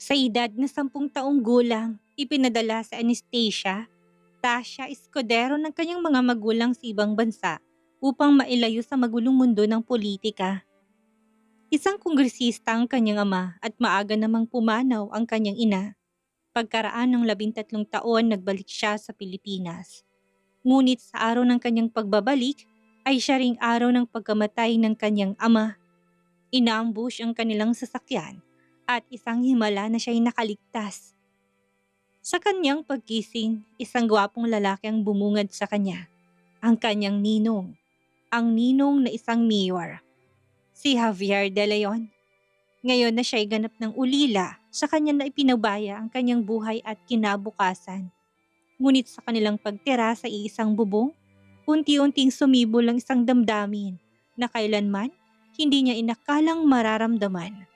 Sa edad na 10 taong gulang, ipinadala sa Anastasia, Tasha Escudero ng kanyang mga magulang sa ibang bansa upang mailayo sa magulong mundo ng politika. Isang kongresista ang kanyang ama at maaga namang pumanaw ang kanyang ina. Pagkaraan ng 13 taon nagbalik siya sa Pilipinas. Ngunit sa araw ng kanyang pagbabalik ay siya ring araw ng pagkamatay ng kanyang ama. Inaambush ang kanilang sasakyan at isang himala na siya'y nakaligtas. Sa kanyang pagkising, isang gwapong lalaki ang bumungad sa kanya. Ang kanyang ninong. Ang ninong na isang mayor. Si Javier De Leon. Ngayon na siya'y ganap ng ulila, sa kanya na ipinabaya ang kanyang buhay at kinabukasan. Ngunit sa kanilang pagtira sa iisang bubong, unti-unting sumibol ang isang damdamin na kailanman hindi niya inakalang mararamdaman.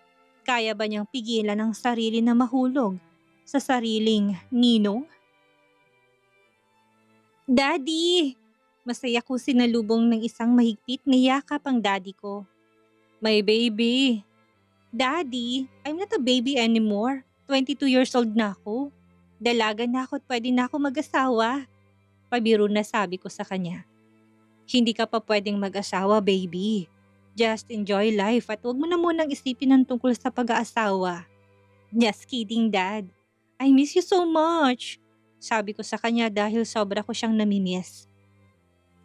Kaya ba niyang pigilan ang sarili na mahulog sa sariling ninong? Daddy! Masaya ko sinalubong ng isang mahigpit na yakap ang daddy ko. My baby! Daddy, I'm not a baby anymore. 22 years old na ako. Dalaga na ako at pwede na ako mag-asawa. Pabiro na sabi ko sa kanya. Hindi ka pa pwedeng mag-asawa, baby. Just enjoy life at huwag mo na munang isipin ang tungkol sa pag-aasawa. Just kidding, Dad. I miss you so much. Sabi ko sa kanya dahil sobra ko siyang namimiss.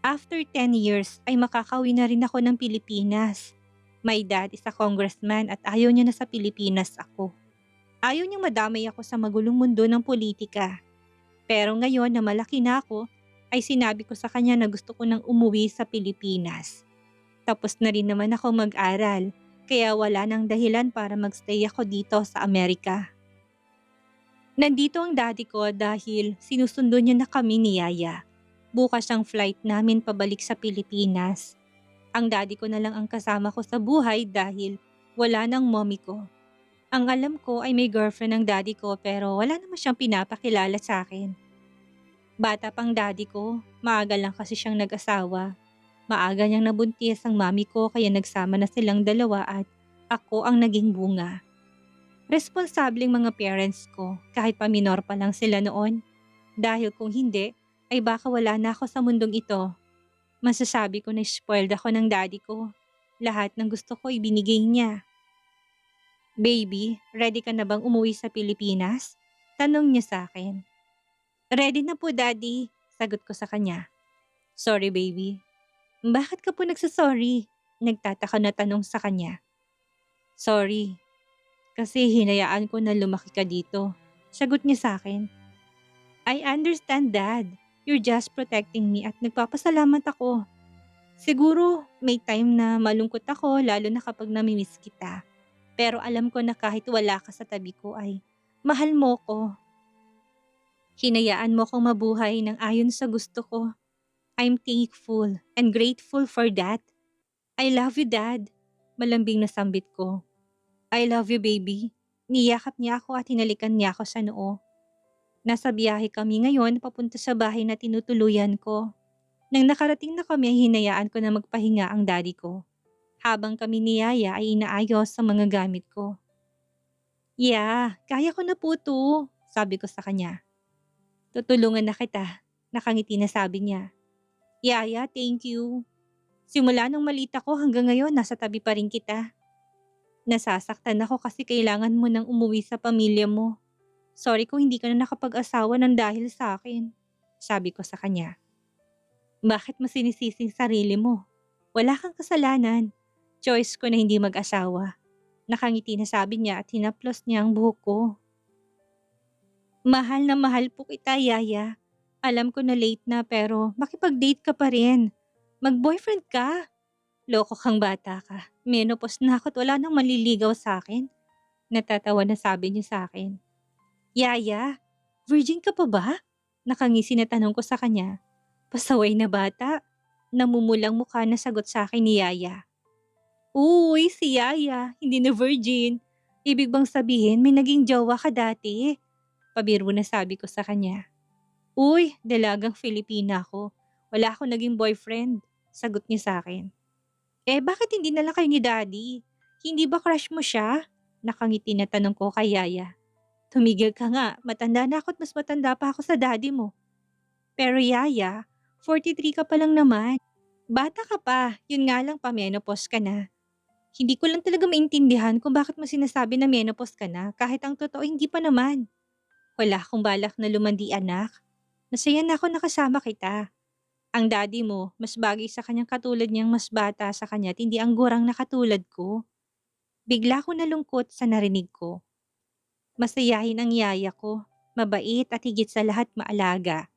After 10 years ay makakauwi na rin ako ng Pilipinas. My dad is a congressman at ayaw niya na sa Pilipinas ako. Ayaw niyang madamay ako sa magulong mundo ng politika. Pero ngayon na malaki na ako, ay sinabi ko sa kanya na gusto ko nang umuwi sa Pilipinas. Tapos na rin naman ako mag-aral, kaya wala nang dahilan para magstay ako dito sa Amerika. Nandito ang daddy ko dahil sinusundo niya na kami ni Yaya. Bukas ang flight namin pabalik sa Pilipinas. Ang daddy ko na lang ang kasama ko sa buhay dahil wala nang mommy ko. Ang alam ko ay may girlfriend ang daddy ko pero wala naman siyang pinapakilala sa akin. Bata pang daddy ko, maaga lang kasi siyang nag-asawa. Maaga niyang nabuntis ang mami ko kaya nagsama na silang dalawa at ako ang naging bunga. Responsableng mga parents ko kahit pa minor pa lang sila noon. Dahil kung hindi, ay baka wala na ako sa mundong ito. Masasabi ko na spoiled ako ng daddy ko. Lahat ng gusto ko ibinigay niya. Baby, ready ka na bang umuwi sa Pilipinas? Tanong niya sa akin. Ready na po, daddy, sagot ko sa kanya. Sorry, baby. Bakit ka po nagsasorry? Nagtataka na tanong sa kanya. Sorry, kasi hinayaan ko na lumaki ka dito. Sagot niya sa akin. I understand, Dad. You're just protecting me at nagpapasalamat ako. Siguro may time na malungkot ako lalo na kapag namimiss kita. Pero alam ko na kahit wala ka sa tabi ko ay mahal mo ko. Hinayaan mo kong mabuhay ng ayon sa gusto ko. I'm thankful and grateful for that. I love you, Dad. Malambing na sambit ko. I love you, baby. Niyakap niya ako at hinalikan niya ako sa noo. Nasa biyahe kami ngayon papunta sa bahay na tinutuluyan ko. Nang nakarating na kami ay hinayaan ko na magpahinga ang daddy ko. Habang kami ni Yaya ay inaayos sa mga gamit ko. Yeah, kaya ko na po to, sabi ko sa kanya. Tutulungan na kita, nakangiti na sabi niya. Yaya, thank you. Simula nung maliit ako hanggang ngayon nasa tabi pa rin kita. Nasasaktan ako kasi kailangan mo nang umuwi sa pamilya mo. Sorry kung hindi ka na nakapag-asawa ng dahil sa akin, sabi ko sa kanya. Bakit mo sinisising sarili mo? Wala kang kasalanan. Choice ko na hindi mag-asawa. Nakangiti na sabi niya at hinaplos niya ang buhok ko. Mahal na mahal po kita, Yaya. Alam ko na late na pero makipag-date ka pa rin. Mag-boyfriend ka. Loko kang bata ka. Menopause na ako at wala nang maliligaw sa akin. Natatawa na sabi niya sa akin. Yaya, virgin ka pa ba? Nakangisi na tanong ko sa kanya. Pasaway na bata. Namumulang mukha na sagot sa akin ni Yaya. Uy, si Yaya, hindi na virgin. Ibig bang sabihin may naging jowa ka dati? Pabiro na sabi ko sa kanya. Uy, dalagang Filipina ako. Wala akong naging boyfriend. Sagot niya sa akin. Bakit hindi na lang kayo ni Daddy? Hindi ba crush mo siya? Nakangiti na tanong ko kay Yaya. Tumigil ka nga, matanda na ako at mas matanda pa ako sa daddy mo. Pero yaya, 43 ka pa lang naman. Bata ka pa, yun nga lang pa-menopause ka na. Hindi ko lang talaga maintindihan kung bakit mo sinasabi na menopause ka na kahit ang totoo hindi pa naman. Wala akong balak na lumandi anak. Masaya na ako nakasama kita. Ang daddy mo, mas bagay sa kanyang katulad niyang mas bata sa kanya at hindi ang gurang na katulad ko. Bigla ko nalungkot sa narinig ko. Masayahin ang yaya ko, mabait at higit sa lahat maalaga.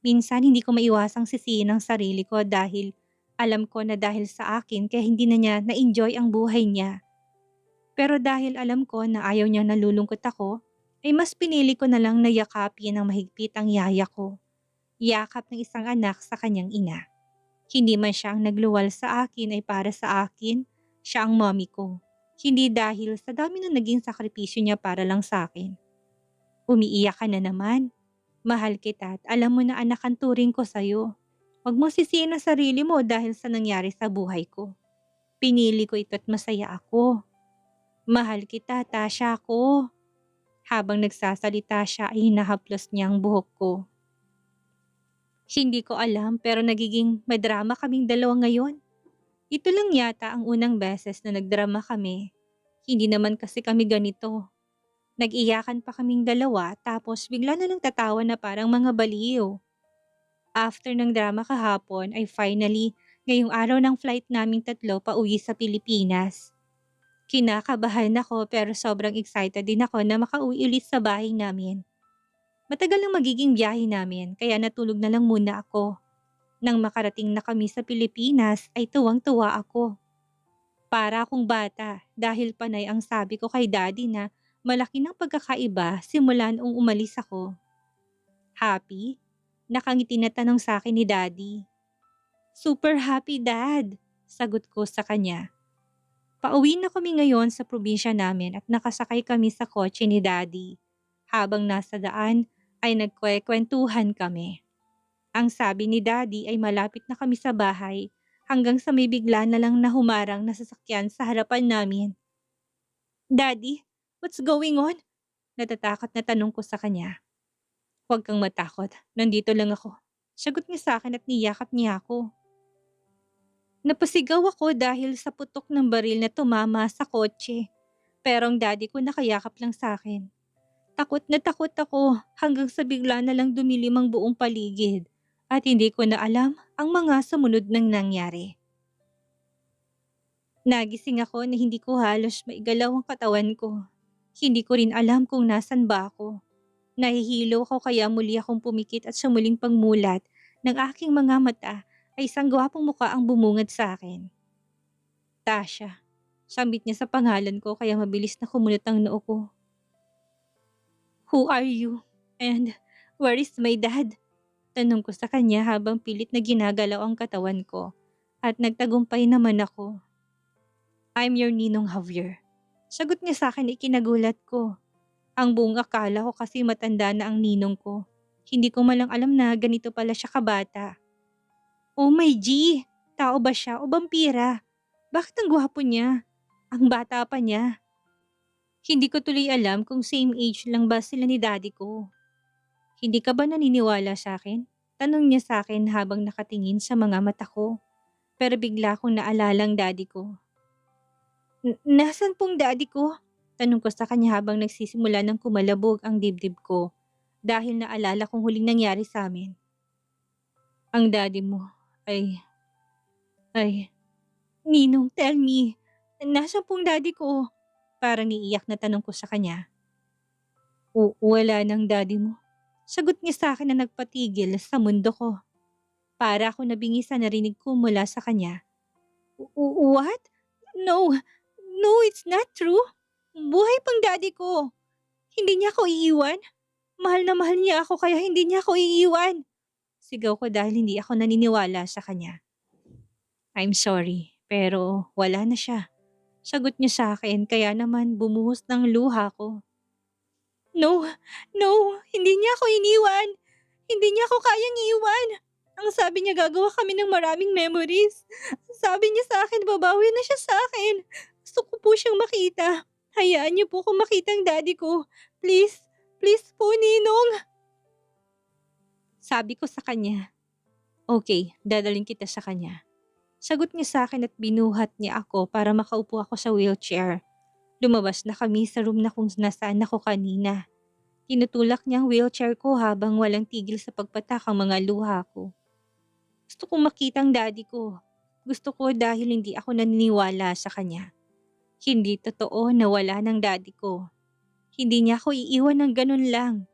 Minsan hindi ko maiwasang sisihin ang sarili ko dahil alam ko na dahil sa akin kaya hindi na niya na-enjoy ang buhay niya. Pero dahil alam ko na ayaw niyang nalulungkot ako, ay mas pinili ko na lang na yakapin ng mahigpit ang yaya ko. Yakap ng isang anak sa kanyang ina. Hindi man siya ang nagluwal sa akin ay para sa akin, siya ang mommy ko. Hindi dahil sa dami na naging sakripisyo niya para lang sa akin. Umiiyak ka na naman. Mahal kita at alam mo na anak ang turing ko sa'yo. Huwag mo sisihin ang sarili mo dahil sa nangyari sa buhay ko. Pinili ko ito at masaya ako. Mahal kita, Tasha ko. Habang nagsasalita siya ay hinahaplos niya ang buhok ko. Hindi ko alam pero nagiging madrama kaming dalawa ngayon. Ito lang yata ang unang beses na nagdrama kami. Hindi naman kasi kami ganito. Nag-iyakan pa kaming dalawa tapos bigla na lang tatawa na parang mga baliw. After ng drama kahapon ay finally ngayong araw ng flight naming tatlo pauwi sa Pilipinas. Kinakabahan ako pero sobrang excited din ako na makauwi ulit sa bahay namin. Matagal ang magiging biyahe namin kaya natulog na lang muna ako. Nang makarating na kami sa Pilipinas ay tuwang-tuwa ako. Para akong bata dahil panay ang sabi ko kay daddy na malaki ng pagkakaiba simula noong umalis ako. Happy? Nakangiti na tanong sa akin ni daddy. Super happy dad, sagot ko sa kanya. Pauwi na kami ngayon sa probinsya namin at nakasakay kami sa kotse ni daddy. Habang nasa daan ay nagkwekwentuhan kami. Ang sabi ni daddy ay malapit na kami sa bahay hanggang sa may bigla na lang na humarang na sasakyan sa harapan namin. Daddy, what's going on? Natatakot na tanong ko sa kanya. Huwag kang matakot, nandito lang ako. Sagot niya sa akin at niyakap niya ako. Napasigaw ako dahil sa putok ng baril na tumama sa kotse. Pero ang daddy ko nakayakap lang sa akin. Takot na takot ako hanggang sa bigla na lang dumilim ang buong paligid at hindi ko na alam ang mga sumunod nang nangyari. Nagising ako na hindi ko halos maigalaw ang katawan ko. Hindi ko rin alam kung nasan ba ako. Nahihilo ako kaya muli akong pumikit at sumuling pagmulat ng aking mga mata ay isang gwapong muka ang bumungad sa akin. Tasha. Sambit niya sa pangalan ko kaya mabilis na kumunot ang noo ko. Who are you? And where is my dad? Tanong ko sa kanya habang pilit na ginagalaw ang katawan ko at nagtagumpay naman ako. I'm your ninong Javier. Sagot niya sa akin ikinagulat ko. Ang buong akala ko kasi matanda na ang ninong ko. Hindi ko malang alam na ganito pala siya kabata. Oh my G! Tao ba siya o vampira? Bakit ang gwapo niya? Ang bata pa niya. Hindi ko tuloy alam kung same age lang ba sila ni daddy ko. Hindi ka ba naniniwala sa akin? Tanong niya sa akin habang nakatingin sa mga mata ko. Pero bigla akong naalala ang daddy ko. Nasaan pong daddy ko? Tanong ko sa kanya habang nagsisimula ng kumalabog ang dibdib ko dahil naalala kong huling nangyari sa amin. Ang daddy mo ay... Ninong, tell me, nasaan pong daddy ko? Parang iiyak na tanong ko sa kanya. Wala ng daddy mo. Sagot niya sa akin na nagpatigil sa mundo ko. Para ako nabingi sa narinig ko mula sa kanya. What? No, no, it's not true. Buhay pang daddy ko. Hindi niya ako iiwan. Mahal na mahal niya ako kaya hindi niya ako iiwan. Sigaw ko dahil hindi ako naniniwala sa kanya. I'm sorry, pero wala na siya. Sagot niya sa akin kaya naman bumuhos ng luha ko. No, no, hindi niya ako iniwan. Hindi niya ako kayang iwan. Ang sabi niya gagawa kami ng maraming memories. Sabi niya sa akin babawi na siya sa akin. Gusto ko po siyang makita. Hayaan niyo po kung makita ang daddy ko. Please, Please po, Ninong. Sabi ko sa kanya, okay, dadalhin kita sa kanya. Sagot niya sa akin at binuhat niya ako para makaupo ako sa wheelchair. Lumabas na kami sa room na kung nasaan ako kanina. Tinutulak niya ang wheelchair ko habang walang tigil sa pagpatak ang mga luha ko. Gusto kong makita ang daddy ko. Gusto ko dahil hindi ako naniniwala sa kanya. Hindi totoo na wala ng daddy ko. Hindi niya ako iiwan ng ganun lang.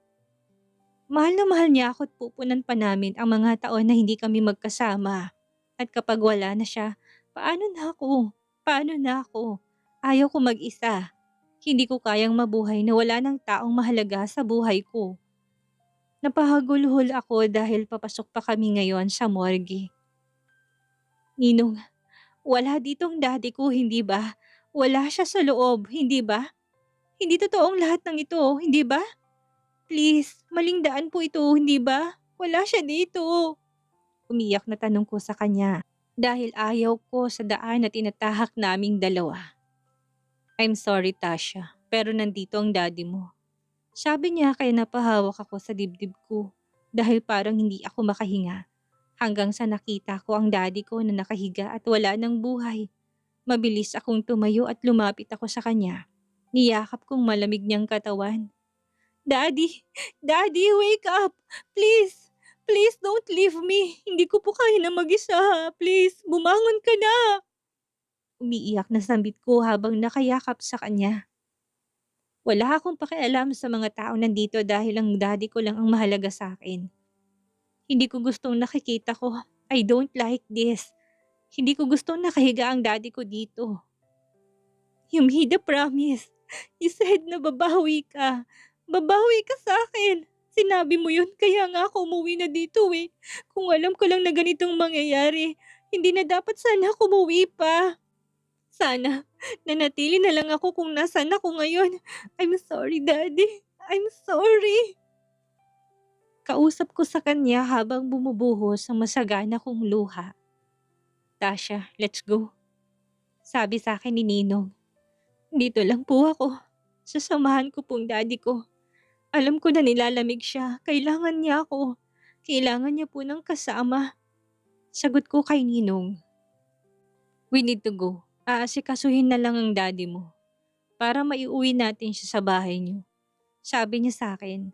Mahal na mahal niya ako at pupunan pa namin ang mga taon na hindi kami magkasama. At kapag wala na siya, paano na ako? Paano na ako? Ayaw ko mag-isa. Hindi ko kayang mabuhay na wala ng taong mahalaga sa buhay ko. Napahagulhol ako dahil papasok pa kami ngayon sa morgue. Ninong, wala ditong daddy ko, hindi ba? Wala siya sa loob, hindi ba? Hindi totoong lahat ng ito, hindi ba? Please, maling daan po ito, hindi ba? Wala siya dito. Umiyak na tanong ko sa kanya dahil ayaw ko sa daan na tinatahak naming dalawa. I'm sorry, Tasha, pero nandito ang daddy mo. Sabi niya kaya napahawak ako sa dibdib ko dahil parang hindi ako makahinga. Hanggang sa nakita ko ang daddy ko na nakahiga at wala ng buhay. Mabilis akong tumayo at lumapit ako sa kanya. Niyakap kong malamig niyang katawan. Daddy! Daddy, wake up! Please! Please don't leave me! Hindi ko po kaya na mag-isa. Please, bumangon ka na! Umiiyak na sambit ko habang nakayakap sa kanya. Wala akong pakialam sa mga tao nandito dahil ang daddy ko lang ang mahalaga sa akin. Hindi ko gustong nakikita ko. I don't like this. Hindi ko gustong nakahiga ang daddy ko dito. You made a promise. You said na babawi ka. Babawi ka sa akin. Sinabi mo yun kaya nga ako umuwi na dito eh. Kung alam ko lang na ganitong mangyayari, hindi na dapat sana ako umuwi pa. Sana, nanatili na lang ako kung nasaan ako ngayon. I'm sorry, Daddy. I'm sorry. Kausap ko sa kanya habang bumubuhos ang masagana kong luha. Tasha, let's go. Sabi sa akin ni Ninong. Dito lang po ako. Sasamahan ko pong daddy ko. Alam ko na nilalamig siya. Kailangan niya ako. Kailangan niya po ng kasama. Sagot ko kay Ninong. We need to go. Aasikasuhin na lang ang daddy mo para maiuwi natin siya sa bahay niyo. Sabi niya sa akin,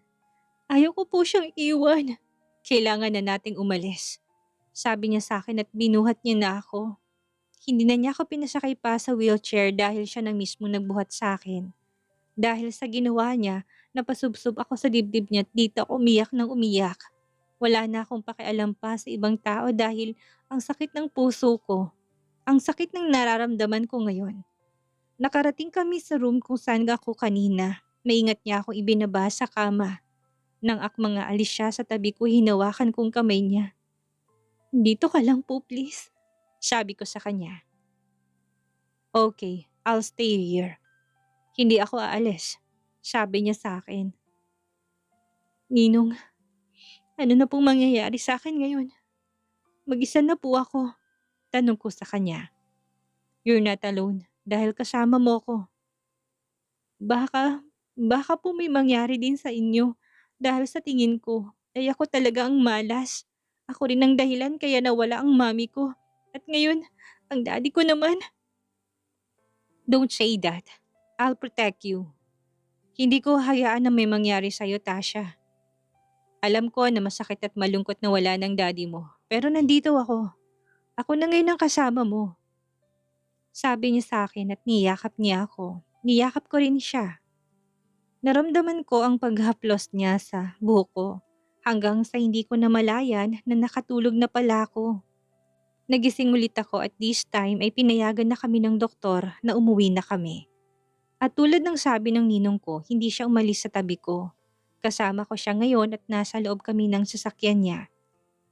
ayaw ko po siyang iwan. Kailangan na nating umalis. Sabi niya sa akin at binuhat niya na ako. Hindi na niya ako pinasakay pa sa wheelchair dahil siya nang mismo nagbuhat sa akin. Dahil sa ginawa niya, napasubsob ako sa dibdib niya at dito ako umiyak ng umiyak. Wala na akong pakialam pa sa ibang tao dahil ang sakit ng puso ko. Ang sakit ng nararamdaman ko ngayon. Nakarating kami sa room kung saan ako kanina. Maingat niya akong ibinaba sa kama. Nang mga alis siya sa tabi ko, hinawakan kong kamay niya. Dito ka lang po please. Sabi ko sa kanya. Okay, I'll stay here. Hindi ako aalis. Sabi niya sa akin. Ninong, ano na pong mangyayari sa akin ngayon? Mag-isa na po ako. Tanong ko sa kanya. You're not alone dahil kasama mo ko. Baka po may mangyari din sa inyo dahil sa tingin ko ay ako talaga ang malas. Ako rin ang dahilan kaya nawala ang mami ko. At ngayon, ang daddy ko naman. Don't say that. I'll protect you. Hindi ko hayaan na may mangyari sa'yo, Tasha. Alam ko na masakit at malungkot na wala ng daddy mo. Pero nandito ako. Ako na ngayon ang kasama mo. Sabi niya sa akin at niyakap niya ako. Niyakap ko rin siya. Naramdaman ko ang paghaplos niya sa buhok ko hanggang sa hindi ko namalayan na nakatulog na pala ako. Nagising ulit ako at this time ay pinayagan na kami ng doktor na umuwi na kami. At tulad ng sabi ng ninong ko, hindi siya umalis sa tabi ko. Kasama ko siya ngayon at nasa loob kami ng sasakyan niya.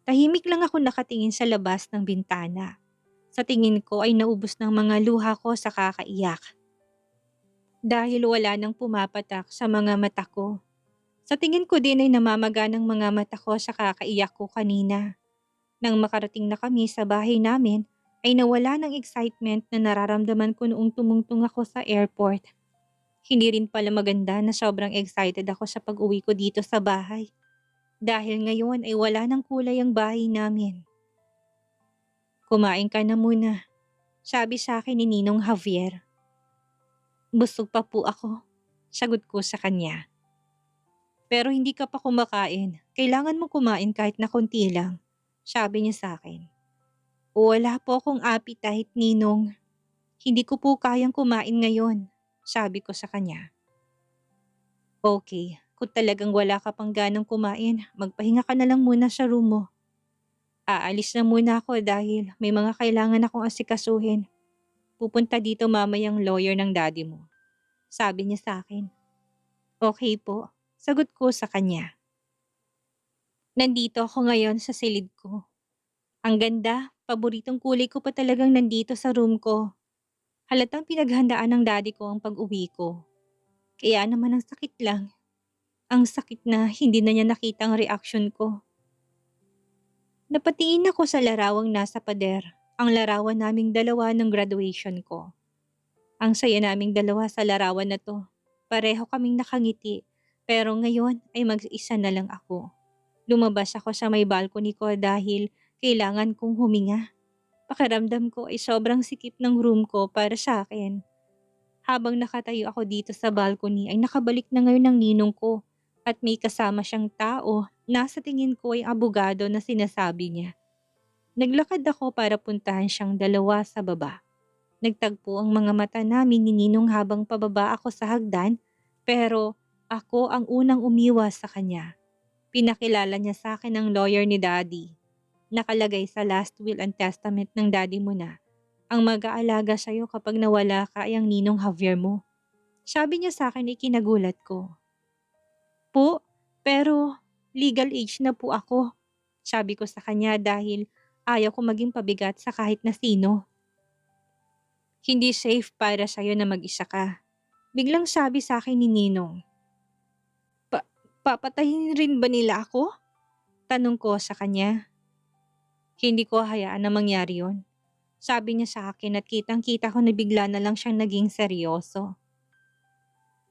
Tahimik lang ako nakatingin sa labas ng bintana. Sa tingin ko ay naubos ng mga luha ko sa kakaiyak. Dahil wala nang pumapatak sa mga mata ko. Sa tingin ko din ay namamaga ng mga mata ko sa kakaiyak ko kanina. Nang makarating na kami sa bahay namin, ay nawala ng excitement na nararamdaman ko noong tumungtong ako sa airport. Hindi rin pala maganda na sobrang excited ako sa pag-uwi ko dito sa bahay. Dahil ngayon ay wala ng kulay ang bahay namin. Kumain ka na muna, sabi sa akin ni Ninong Javier. Busog pa po ako, sagot ko sa kanya. Pero hindi ka pa kumakain. Kailangan mo kumain kahit na konti lang, sabi niya sa akin. Wala po akong appetite, Ninong. Hindi ko po kayang kumain ngayon, sabi ko sa kanya. Okay, kung talagang wala ka pang ganang kumain, magpahinga ka na lang muna sa room mo. Aalis na muna ako dahil may mga kailangan akong asikasuhin. Pupunta dito mamayang lawyer ng daddy mo, sabi niya sa akin. Okay po, sagot ko sa kanya. Nandito ako ngayon sa silid ko. Ang ganda, paboritong kulay ko pa talagang nandito sa room ko. Halatang pinaghandaan ng daddy ko ang pag-uwi ko. Kaya naman ang sakit lang. Ang sakit na hindi na niya nakita ang reaksyon ko. Napatingin ako sa larawang nasa pader, ang larawan naming dalawa ng graduation ko. Ang saya naming dalawa sa larawan na to. Pareho kaming nakangiti, pero ngayon ay mag-isa na lang ako. Lumabas ako sa may balcony ko dahil kailangan kong huminga. Pakiramdam ko ay sobrang sikip ng room ko para sa akin. Habang nakatayo ako dito sa balcony ay nakabalik na ngayon ang ninong ko at may kasama siyang tao na sa tingin ko ay abogado na sinasabi niya. Naglakad ako para puntahan siyang dalawa sa baba. Nagtagpo ang mga mata namin ni Ninong habang pababa ako sa hagdan, pero ako ang unang umiwas sa kanya. Pinakilala niya sa akin ang lawyer ni Daddy. Nakalagay sa last will and testament ng daddy mo na ang mag-aalaga sa'yo kapag nawala ka ay ang Ninong Javier mo. Sabi niya sa akin ay kinagulat ko. Po, pero legal age na po ako. Sabi ko sa kanya dahil ayaw ko maging pabigat sa kahit na sino. Hindi safe para sa'yo na mag-isa ka. Biglang sabi sa akin ni Ninong. Papatayin rin ba nila ako? Tanong ko sa kanya. Hindi ko hayaan na mangyari yon. Sabi niya sa akin at kitang-kita ko na bigla na lang siyang naging seryoso.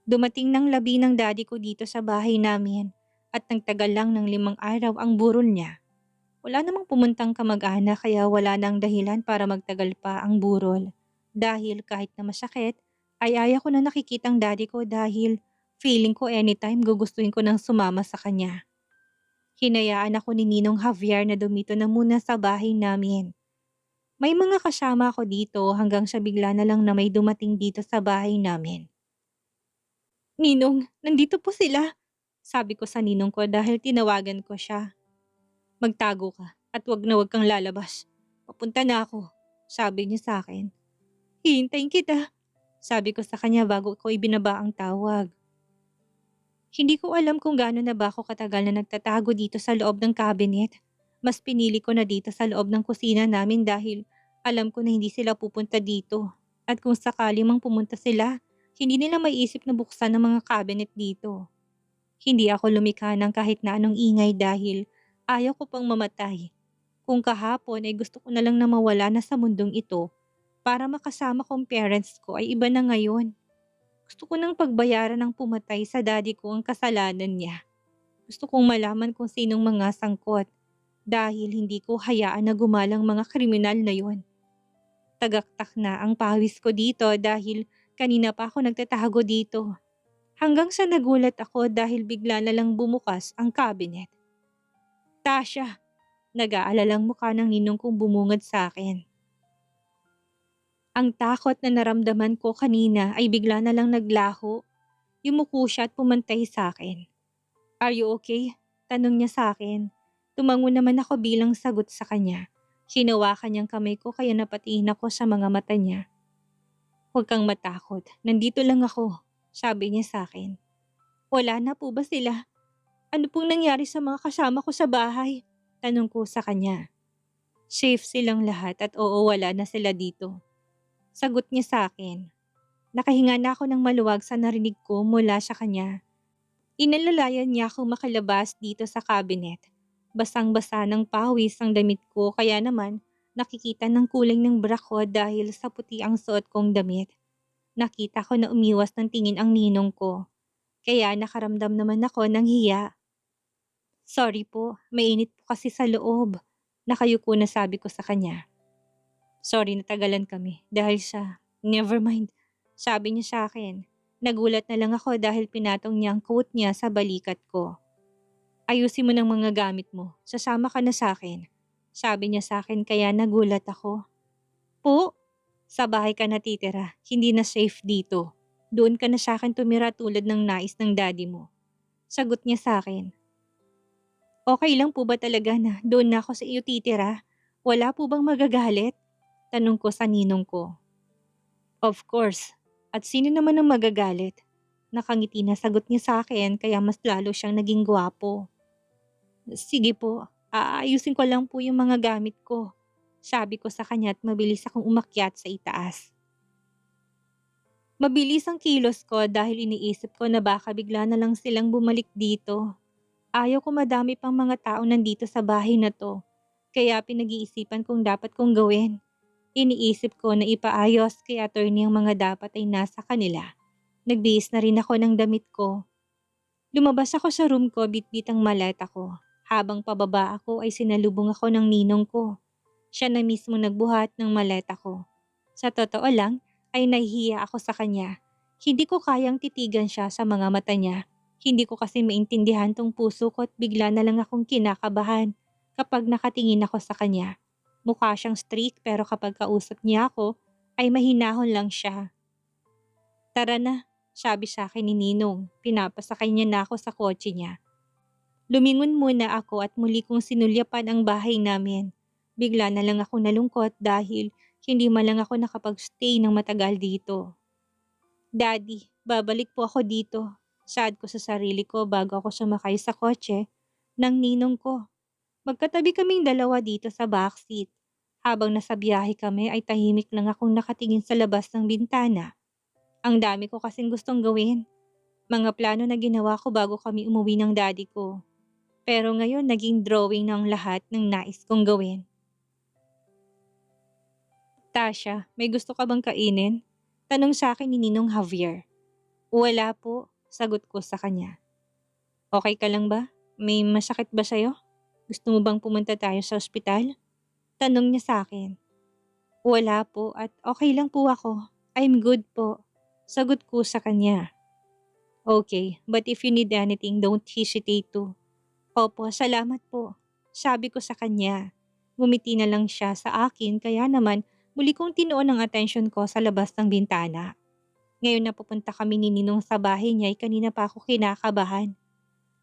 Dumating ng labi ng daddy ko dito sa bahay namin at nagtagal lang ng 5 araw ang burol niya. Wala namang pumuntang kamag-anak kaya wala nang dahilan para magtagal pa ang burol. Dahil kahit na masakit, ay ayaw ko na nakikitang daddy ko dahil feeling ko anytime gugustuhin ko nang sumama sa kanya. Hinayaan ako ni Ninong Javier na dumito na muna sa bahay namin. May mga kasama ako dito hanggang sa bigla na lang na may dumating dito sa bahay namin. Ninong, nandito po sila, sabi ko sa ninong ko dahil tinawagan ko siya. Magtago ka at wag kang lalabas. Papunta na ako, sabi niya sa akin. Hihintayin kita, sabi ko sa kanya bago ko ibinaba ang tawag. Hindi ko alam kung gaano na ba ako katagal na nagtatago dito sa loob ng cabinet. Mas pinili ko na dito sa loob ng kusina namin dahil alam ko na hindi sila pupunta dito. At kung sakali mang pumunta sila, hindi nila maiisip na buksan ang mga cabinet dito. Hindi ako lumikha ng kahit na anong ingay dahil ayaw ko pang mamatay. Kung kahapon ay gusto ko na lang na mawala na sa mundong ito para makasama kong parents ko ay iba na ngayon. Gusto ko nang pagbayaran ng pumatay sa daddy ko ang kasalanan niya. Gusto kong malaman kung sinong mga sangkot dahil hindi ko hayaan na gumalang mga kriminal na yon. Tagaktak na ang pawis ko dito dahil kanina pa ako nagtatago dito. Hanggang sa nagulat ako dahil bigla na lang bumukas ang cabinet. Tasha, nag-aalalang mukha ng ninong kong bumungad sa akin. Ang takot na naramdaman ko kanina ay bigla na lang naglaho. Yumuko siya at pumantay sa akin. Are you okay? Tanong niya sa akin. Tumango naman ako bilang sagot sa kanya. Hinawakan niyang kamay ko kaya napatingin ako sa mga mata niya. Huwag kang matakot. Nandito lang ako, sabi niya sa akin. Wala na po ba sila? Ano pong nangyari sa mga kasama ko sa bahay? Tanong ko sa kanya. Safe silang lahat at oo, wala na sila dito. Sagot niya sa akin. Nakahinga na ako ng maluwag sa narinig ko mula sa kanya. Inalalayan niya akong makalabas dito sa cabinet. Basang-basa ng pawis ang damit ko kaya naman nakikita ng kulay ng bra ko dahil sa puti ang suot kong damit. Nakita ko na umiwas ng tingin ang ninong ko, kaya nakaramdam naman ako ng hiya. Sorry po, mainit po kasi sa loob. Nakayuko na sabi ko sa kanya. Sorry natagalan kami dahil sa... Never mind, sabi niya sa akin. Nagulat na lang ako dahil pinatong niya ang coat niya sa balikat ko. Ayusin mo ng mga gamit mo, sasama ka na sa akin. Sabi niya sa akin kaya nagulat ako. Po, sa bahay ka natitira, hindi na safe dito. Doon ka na sa akin tumira tulad ng nais ng daddy mo. Sagot niya sa akin. Okay lang po ba talaga na doon na ako sa iyo titira? Wala po bang magagalit? Tanong ko sa ninong ko. Of course. At sino naman ang magagalit? Nakangiti na sagot niya sa akin kaya mas lalo siyang naging gwapo. Sige po, aayusin ko lang po yung mga gamit ko. Sabi ko sa kanya at mabilis akong umakyat sa itaas. Mabilis ang kilos ko dahil iniisip ko na baka bigla na lang silang bumalik dito. Ayaw ko madami pang mga tao nandito sa bahay na to. Kaya pinag-iisipan kung dapat kong gawin. Iniisip ko na ipaayos kay attorney ang mga dapat ay nasa kanila. Nagbihis na rin ako ng damit ko. Lumabas ako sa room ko bitbit ang maleta ko. Habang pababa ako ay sinalubong ako ng ninong ko. Siya na mismo nagbuhat ng maleta ko. Sa totoo lang ay nahihiya ako sa kanya. Hindi ko kayang titigan siya sa mga mata niya. Hindi ko kasi maintindihan tong puso ko at bigla na lang akong kinakabahan kapag nakatingin ako sa kanya. Mukha siyang strict pero kapag kausap niya ako ay mahinahon lang siya. Tara na, sabi sa akin ni Ninong. Pinapasakay niya na ako sa kotse niya. Lumingon muna ako at muli kong sinulyapan ang bahay namin. Bigla na lang ako nalungkot dahil hindi man lang ako nakapag-stay ng matagal dito. Daddy, babalik po ako dito. Sad ko sa sarili ko bago ako sumakay sa kotse ng ninong ko. Magkatabi kaming dalawa dito sa backseat. Habang nasa biyahe kami ay tahimik lang akong nakatingin sa labas ng bintana. Ang dami ko kasing gustong gawin. Mga plano na ginawa ko bago kami umuwi ng daddy ko. Pero ngayon naging drawing ng lahat ng nais kong gawin. Tasha, may gusto ka bang kainin? Tanong sa akin ni Ninong Javier. Wala po, sagot ko sa kanya. Okay ka lang ba? May masakit ba sa'yo? Gusto mo bang pumunta tayo sa ospital? Tanong niya sa akin. Wala po at okay lang po ako. I'm good po. Sagot ko sa kanya. Okay, but if you need anything, don't hesitate to. Opo, salamat po. Sabi ko sa kanya. Ngumiti na lang siya sa akin kaya naman muli kong tinuon ang atensyon ko sa labas ng bintana. Ngayon na pupunta kami ni Ninong sa bahay niya ay kanina pa ako kinakabahan.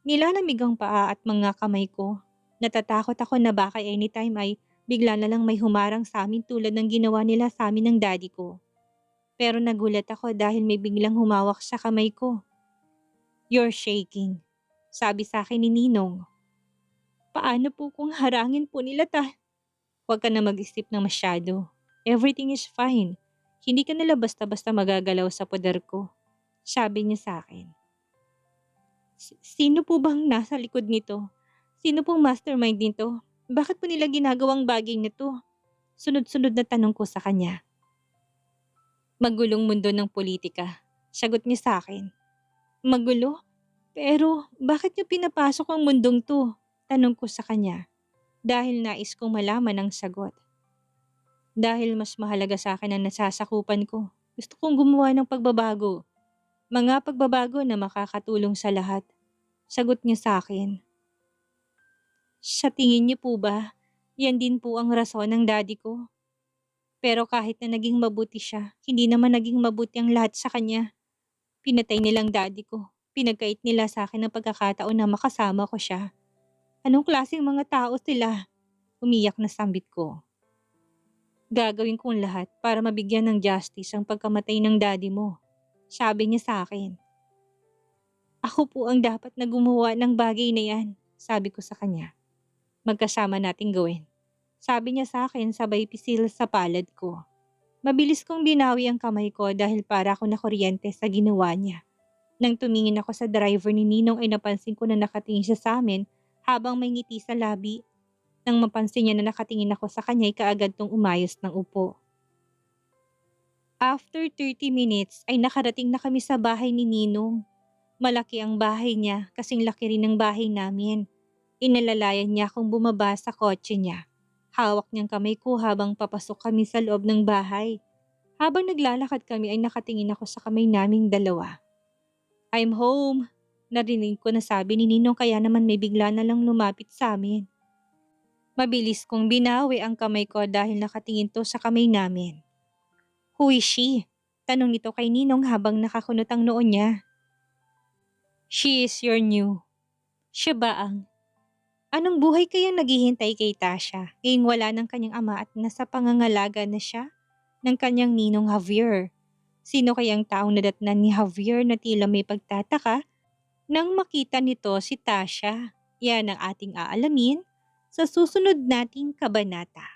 Nilalamig ang paa at mga kamay ko. Natatakot ako na baka anytime ay bigla na lang may humarang sa amin tulad ng ginawa nila sa amin ng daddy ko. Pero nagulat ako dahil may biglang humawak sa kamay ko. You're shaking, sabi sa akin ni Ninong. Paano po kung harangin po nila Huwag ka na mag-isip ng masyado. Everything is fine. Hindi ka nila basta-basta magagalaw sa poder ko. Sabi niya sa akin. Sino po bang nasa likod nito? Sino pong mastermind nito? Bakit po nila ginagawang bagay nito? Sunod-sunod na tanong ko sa kanya. Magulong mundo ng politika. Sagot niya sa akin. Magulo? Pero bakit niyo pinapasok ang mundong to? Tanong ko sa kanya. Dahil nais kong malaman ang sagot. Dahil mas mahalaga sa akin ang nasasakupan ko. Gusto kong gumawa ng pagbabago. Mga pagbabago na makakatulong sa lahat. Sagot niya sa akin. Sa tingin niyo po ba, yan din po ang rason ng daddy ko? Pero kahit na naging mabuti siya, hindi naman naging mabuti ang lahat sa kanya. Pinatay nilang daddy ko. Pinagkait nila sa akin ang pagkakataon na makasama ko siya. Anong klaseng mga tao sila? Umiyak na sambit ko. Gagawin kong lahat para mabigyan ng justice ang pagkamatay ng daddy mo. Sabi niya sa akin. Ako po ang dapat na gumawa ng bagay na yan, sabi ko sa kanya. Magkasama nating gawin. Sabi niya sa akin sabay pisil sa palad ko. Mabilis kong binawi ang kamay ko dahil para ako nakuryente sa ginawa niya. Nang tumingin ako sa driver ni Ninong ay napansin ko na nakatingin siya sa amin habang may ngiti sa labi. Nang mapansin niya na nakatingin ako sa kanya ay kaagad tong umayos ng upo. After 30 minutes ay nakarating na kami sa bahay ni Ninong. Malaki ang bahay niya, kasing laki rin ng bahay namin. Inalalayan niya akong bumaba sa kotse niya. Hawak niyang kamay ko habang papasok kami sa loob ng bahay. Habang naglalakad kami ay nakatingin ako sa kamay naming dalawa. I'm home. Narinig ko na sabi ni Ninong, kaya naman may bigla na lang lumapit sa amin. Mabilis kong binawi ang kamay ko dahil nakatingin to sa kamay namin. Who is she? Tanong nito kay Ninong habang nakakunot ang noo niya. She is your new. Siya ba ang... Anong buhay kayang naghihintay kay Tasha ngayong wala ng kanyang ama at nasa pangangalaga na siya ng kanyang ninong Javier? Sino kayang taong nadatnan ni Javier na tila may pagtataka nang makita nito si Tasha? Yan ang ating aalamin sa susunod nating kabanata.